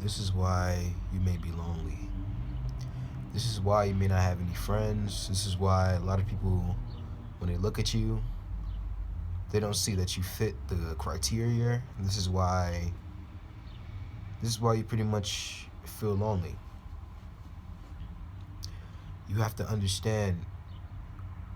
This is why you may be lonely. This is why you may not have any friends. This is why a lot of people, when they look at you, they don't see that you fit the criteria. This is why you pretty much feel lonely. You have to understand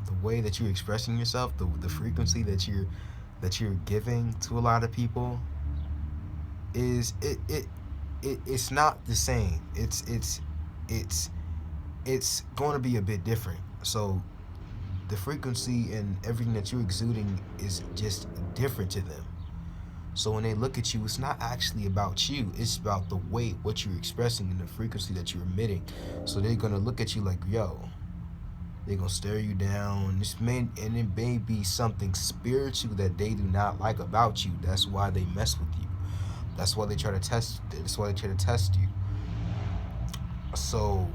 the way that you're expressing yourself, the frequency that you're giving to a lot of people is it's not the same. It's going to be a bit different. So the frequency and everything that you're exuding is just different to them. So when they look at you, it's not actually about you. It's about the weight, what you're expressing, and the frequency that you're emitting. So they're gonna look at you like, yo. They're gonna stare you down. And it may be something spiritual that they do not like about you. That's why they mess with you. That's why they try to test. That's why they try to test you. So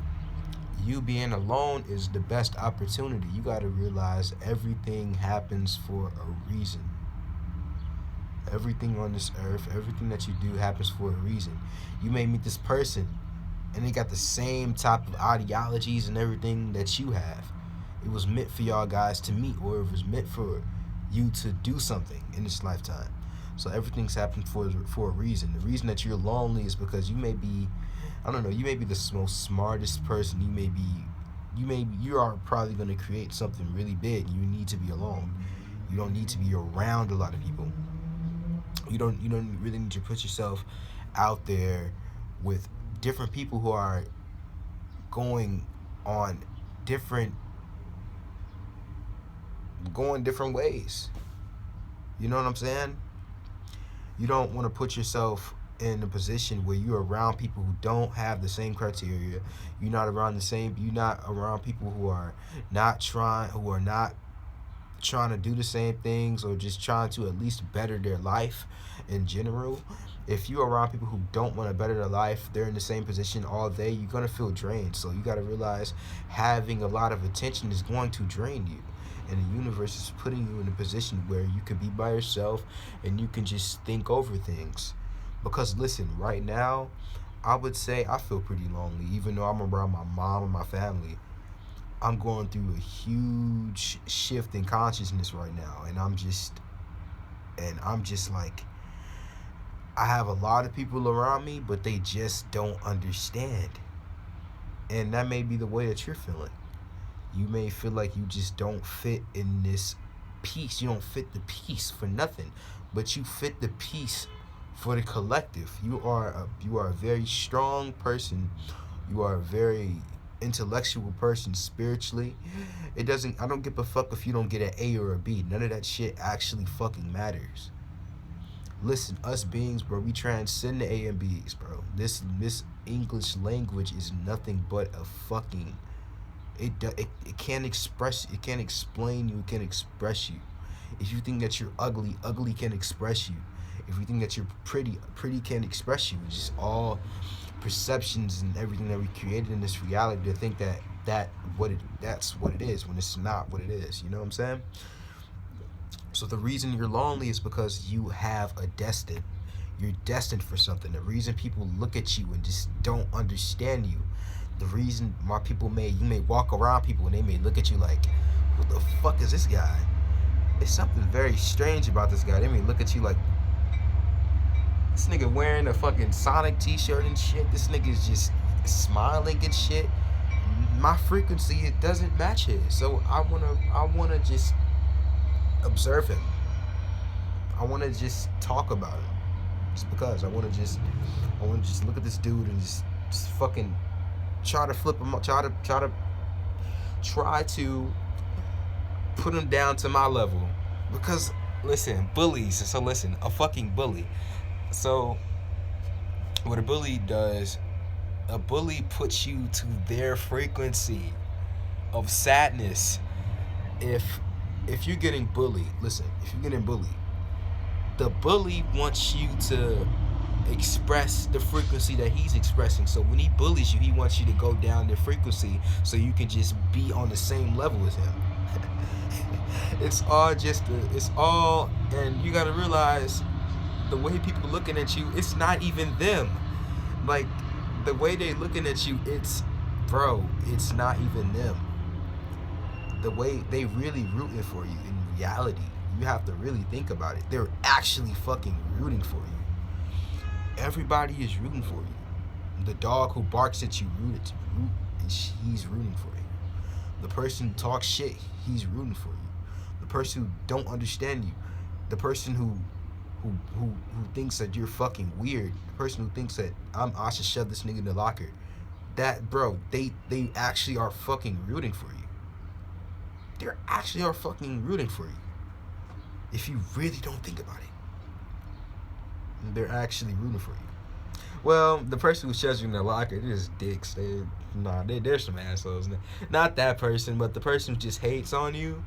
you being alone is the best opportunity. You got to realize everything happens for a reason. Everything on this earth, everything that you do happens for a reason. You may meet this person and they got the same type of ideologies and everything that you have. It was meant for y'all guys to meet, or it was meant for you to do something in this lifetime. So everything's happened for a reason. The reason that you're lonely is because you may be, I don't know, you may be the most smartest person. You are probably going to create something really big. You need to be alone. You don't need to be around a lot of people. You don't really need to put yourself out there with different people who are going different ways. You know what I'm saying? You don't want to put yourself in a position where you're around people who don't have the same criteria. You're not around people who are not trying to do the same things, or just trying to at least better their life in general. If you're around people who don't want to better their life, they're in the same position all day, you're going to feel drained. So you got to realize having a lot of attention is going to drain you. And the universe is putting you in a position where you can be by yourself and you can just think over things. Because listen, right now, I would say I feel pretty lonely. Even though I'm around my mom and my family, I'm going through a huge shift in consciousness right now. And I'm just like, I have a lot of people around me, but they just don't understand. And that may be the way that you're feeling. You may feel like you just don't fit in this piece. You don't fit the piece for nothing, but you fit the piece for the collective. You are a very strong person. You are a very intellectual person spiritually. I don't give a fuck if you don't get an A or a B. None of that shit actually fucking matters. Listen, us beings, bro, we transcend the A and B's, bro. This English language is nothing but a fucking it can't express, it can't explain you, it can't express you. If you think that you're ugly, ugly can express you. If you think that you're pretty, pretty can express you. It's just all perceptions and everything that we created in this reality to think that's what it is, when it's not what it is. You know what I'm saying? So the reason you're lonely is because you have you're destined for something. The reason people look at you and just don't understand you, the reason why you may walk around people and they may look at you like, what the fuck is this guy? It's something very strange about this guy. They may look at you like, this nigga wearing a fucking Sonic t-shirt and shit. This nigga is just smiling and shit. My frequency, it doesn't match his. So I wanna just observe him. I wanna just talk about him. Just because I wanna just look at this dude and just fucking try to flip him up, try to put him down to my level. Because listen, bullies. So listen, a fucking bully. So what a bully does, a bully puts you to their frequency of sadness. If you're getting bullied, listen, if you're getting bullied, the bully wants you to express the frequency that he's expressing. So when he bullies you, he wants you to go down the frequency so you can just be on the same level as him. And you gotta realize the way people looking at you, it's not even them. Like, the way they looking at you, bro, it's not even them. The way they really rooting for you in reality, you have to really think about it. They're actually fucking rooting for you. Everybody is rooting for you. The dog who barks at you, he's rooting for you. The person who talks shit, he's rooting for you. The person who don't understand you, the person who thinks that you're fucking weird, the person who thinks that I should shove this nigga in the locker, that, bro, they actually are fucking rooting for you. They actually are fucking rooting for you. If you really don't think about it, they're actually rooting for you. Well, the person who shoves you in the locker, they're just dicks. They're some assholes. Not that person, but the person who just hates on you.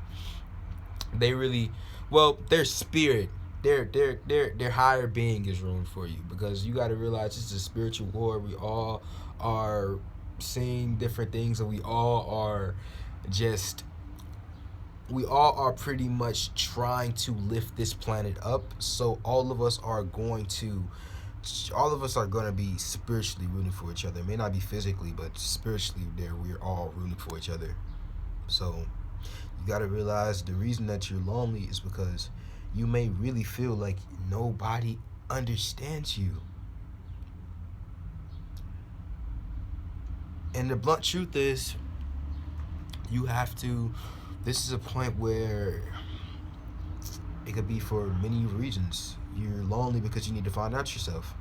They really, well, their spirit, their higher being is rooting for you, because you got to realize it's a spiritual war. We all are seeing different things, and we all are pretty much trying to lift this planet up. So all of us are going to be spiritually rooting for each other. It may not be physically, but spiritually we're all rooting for each other. So you got to realize the reason that you're lonely is because you may really feel like nobody understands you. And the blunt truth is, this is a point where it could be for many reasons. You're lonely because you need to find out yourself.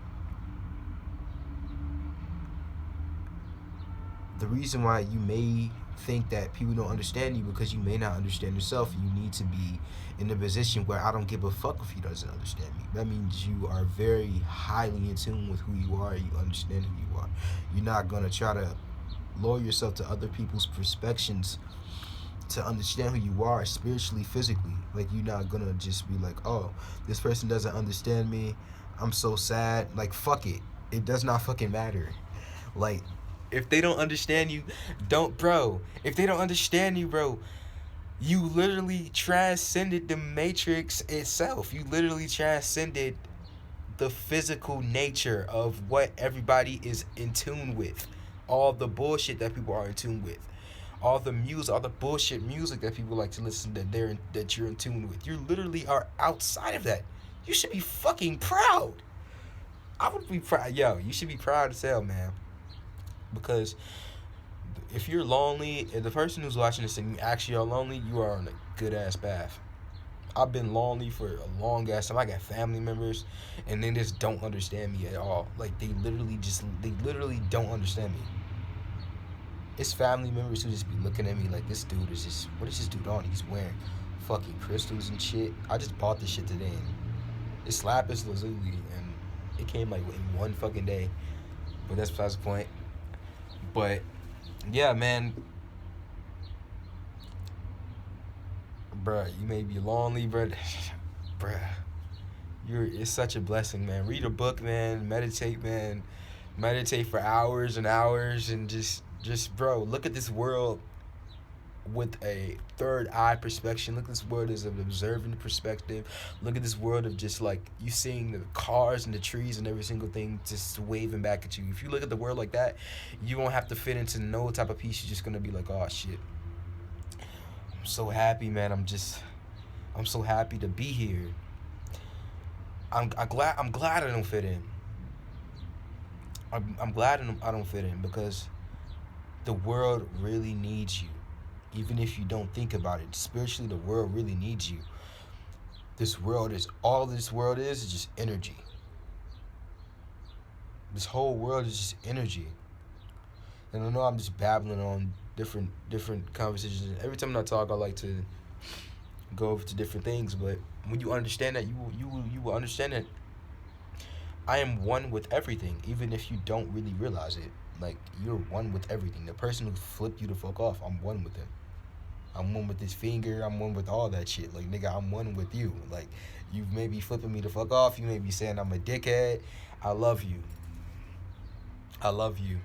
The reason why you may think that people don't understand you, because you may not understand yourself. You need to be in a position where I don't give a fuck if he doesn't understand me. That means you are very highly in tune with who you are. You understand who you are. You're not going to try to lower yourself to other people's perspectives to understand who you are spiritually, physically. Like, you're not gonna just be like, oh, this person doesn't understand me, I'm so sad. Like, fuck it. It does not fucking matter. Like, if they don't understand you, if they don't understand you, bro, you literally transcended the matrix itself. You literally transcended the physical nature of what everybody is in tune with. All the bullshit that people are in tune with. All the music, all the bullshit music that people like to listen to, that you're in tune with. You literally are outside of that. You should be fucking proud. I would be proud. Yo, you should be proud as hell, man. Because if you're lonely, if the person who's watching this and you actually are lonely, you are on a good ass path. I've been lonely for a long ass time. I got family members and they just don't understand me at all. Like, they literally don't understand me. It's family members who just be looking at me like, this dude is just, what is this dude on? He's wearing fucking crystals and shit. I just bought this shit today, and it's lapis lazuli, and it came like in one fucking day. But that's besides the point. But yeah, man, bruh, you may be lonely, bruh. It's such a blessing, man. Read a book, man. Meditate, man. Meditate for hours and hours, and just bro, look at this world with a third eye perspective. Look at this world as an observant perspective. Look at this world of just like you seeing the cars and the trees and every single thing just waving back at you. If you look at the world like that, you won't have to fit into no type of piece. You're just gonna be like, oh shit, I'm so happy, man. I'm so happy to be here. I'm glad I don't fit in. I'm glad I don't fit in, because the world really needs you. Even if you don't think about it, spiritually, the world really needs you. All this world is just energy. This whole world is just energy. And I know I'm just babbling on different conversations. Every time I talk, I like to go over to different things. But when you understand that, you will understand that I am one with everything, even if you don't really realize it. Like, you're one with everything. The person who flipped you the fuck off, I'm one with him. I'm one with his finger. I'm one with all that shit. Like, nigga, I'm one with you. Like, you may be flipping me the fuck off. You may be saying I'm a dickhead. I love you. I love you.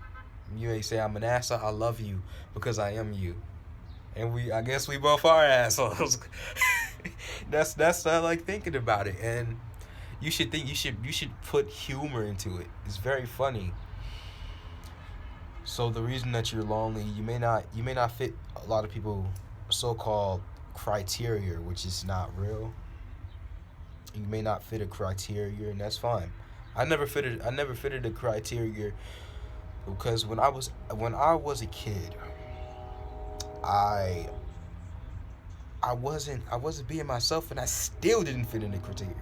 You may say I'm an asshole. I love you because I am you. And I guess we both are assholes. That's I like thinking about it. And you should put humor into it. It's very funny. So the reason that you're lonely, you may not fit a lot of people so-called criteria, which is not real. You may not fit a criteria, and that's fine. I never fitted a criteria because when I was a kid, I I wasn't being myself, and I still didn't fit in the criteria.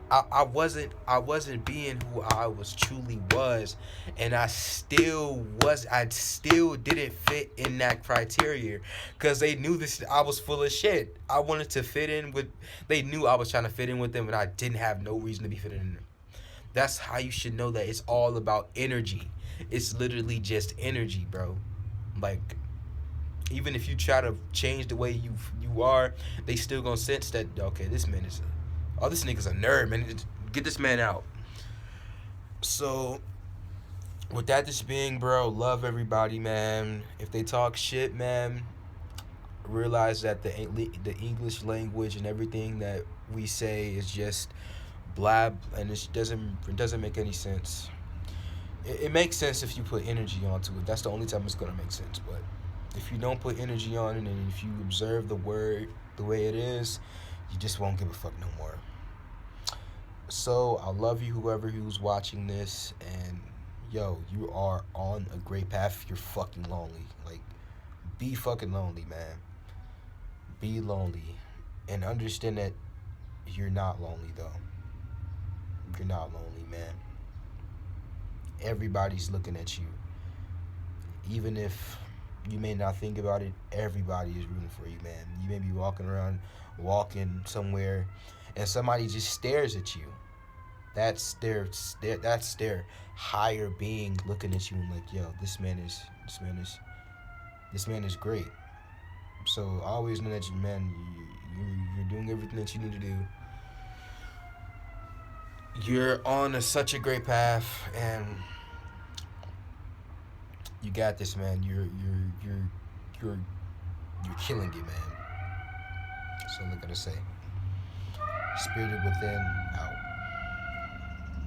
I wasn't being who I was truly was, and I still didn't fit in that criteria because they knew this I was full of shit. I wanted to fit in with They knew I was trying to fit in with them, and I didn't have no reason to be fitting in. That's how you should know that it's all about energy. It's literally just energy, bro. Like, even if you try to change the way you are, they still gonna sense that, okay, this man is this nigga's a nerd, man. Get this man out. So with that just being, bro, love everybody, man. If they talk shit, man, realize that the English language and everything that we say is just blab, and it doesn't make any sense. It makes sense if you put energy onto it. That's the only time it's gonna make sense. But if you don't put energy on it, and if you observe the word the way it is, you just won't give a fuck no more. So I love you, who's watching this, and yo, you are on a great path. If you're fucking lonely, like, be fucking lonely, man. Be lonely, and understand that you're not lonely though. You're not lonely, man. Everybody's looking at you. Even if you may not think about it, everybody is rooting for you, man. You may be walking somewhere, and somebody just stares at you. That's their higher being looking at you and like, yo, this man is great. So I always know that you're doing everything that you need to do. You're on such a great path, and you got this, man. You're killing it, man. So look at to say. Spirited Within out.